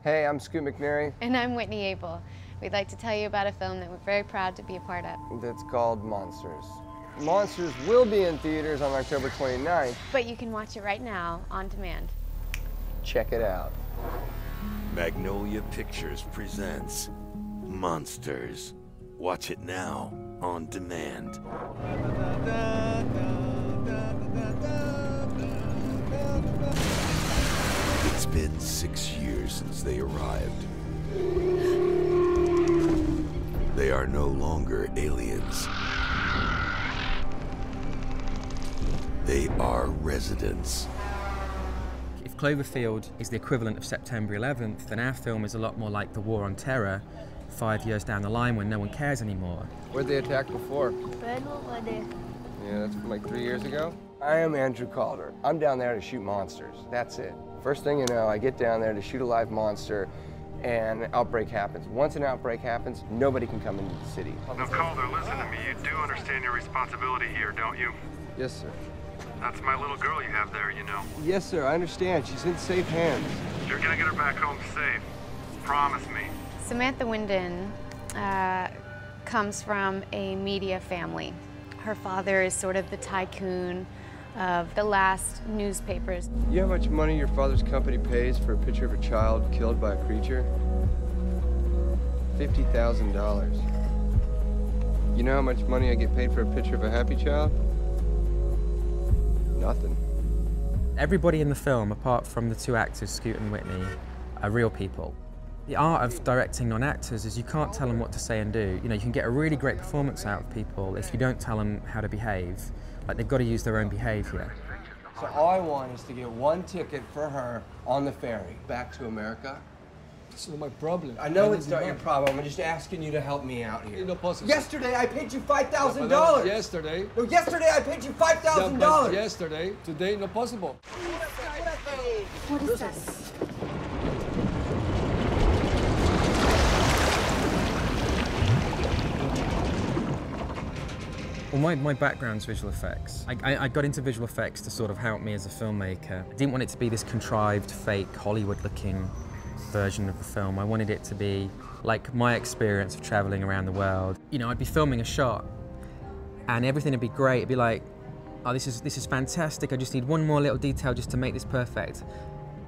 Hey, I'm Scoot McNairy. And I'm Whitney Abel. We'd like to tell you about a film that we're very proud to be a part of. That's called Monsters. Monsters will be in theaters on October 29th. But you can watch it right now on demand. Check it out. Magnolia Pictures presents Monsters. Watch it now on demand. It's been 6 years since they arrived. They are no longer aliens. They are residents. If Cloverfield is the equivalent of September 11th, then our film is a lot more like the War on Terror 5 years down the line when no one cares anymore. Where'd they attack before? Yeah, that's from like 3 years ago. I am Andrew Calder. I'm down there to shoot monsters. That's it. First thing you know, I get down there to shoot a live monster, and an outbreak happens. Once an outbreak happens, nobody can come into the city. Now, Calder, listen to me. You do understand your responsibility here, don't you? Yes, sir. That's my little girl you have there, you know. Yes, sir, I understand. She's in safe hands. You're gonna get her back home safe. Promise me. Samantha Winden comes from a media family. Her father is sort of the tycoon of the last newspapers. You know how much money your father's company pays for a picture of a child killed by a creature? $50,000. You know how much money I get paid for a picture of a happy child? Nothing. Everybody in the film, apart from the two actors, Scoot and Whitney, are real people. The art of directing non-actors is you can't tell them what to say and do. You know, you can get a really great performance out of people if you don't tell them how to behave. Like, they've got to use their own behavior. So all I want is to get one ticket for her on the ferry back to America. It's not my problem. I know it's not your problem. I'm just asking you to help me out here. It's not possible. Yesterday I paid you $5,000. Yesterday. No, yesterday I paid you $5,000. Yesterday. Today, not possible. What is this? Well, my background's visual effects. I got into visual effects to sort of help me as a filmmaker. I didn't want it to be this contrived, fake, Hollywood-looking version of the film. I wanted it to be like my experience of traveling around the world. You know, I'd be filming a shot and everything would be great. It'd be like, oh, this is fantastic. I just need one more little detail just to make this perfect.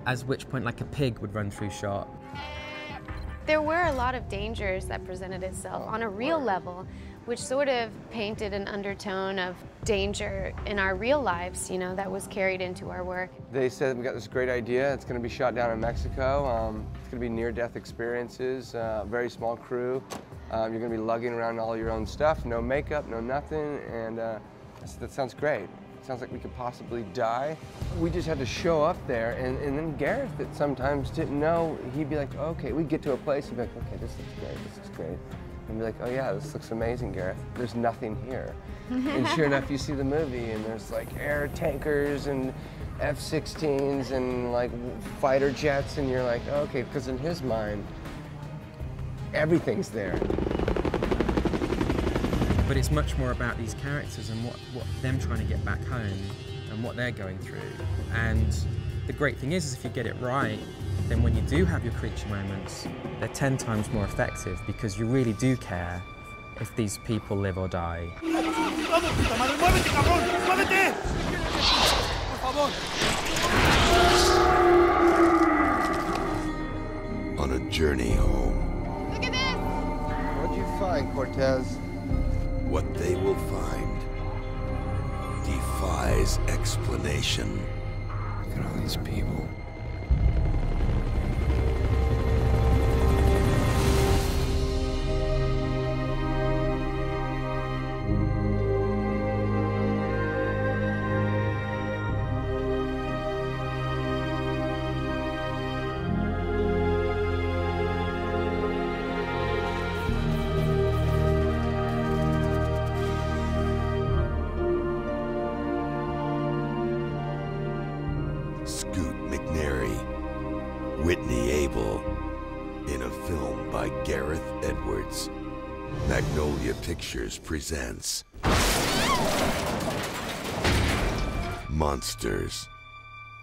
At which point, like, a pig would run through shot. There were a lot of dangers that presented itself on a real level, which sort of painted an undertone of danger in our real lives, you know, that was carried into our work. They said we got this great idea. It's going to be shot down in Mexico. It's going to be near-death experiences, very small crew. You're going to be lugging around all your own stuff, no makeup, no nothing, and I said, that sounds great. Sounds like we could possibly die. We just had to show up there, and then Gareth, that sometimes didn't know, he'd be like, okay, we'd get to a place, he'd be like, okay, this looks great, this looks great. And be like, oh yeah, this looks amazing, Gareth. There's nothing here. And sure enough, you see the movie, and there's like air tankers and F-16s and like fighter jets, and you're like, okay, because in his mind, everything's there. But it's much more about these characters and what them trying to get back home and what they're going through. And the great thing is if you get it right, then when you do have your creature moments, they're 10 times more effective because you really do care if these people live or die. On a journey home. Look at this! What'd you find, Cortez? What they will find defies explanation. Look at all these people. Scoot McNairy, Whitney Abel, in a film by Gareth Edwards. Magnolia Pictures presents Monsters.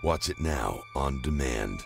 Watch it now on demand.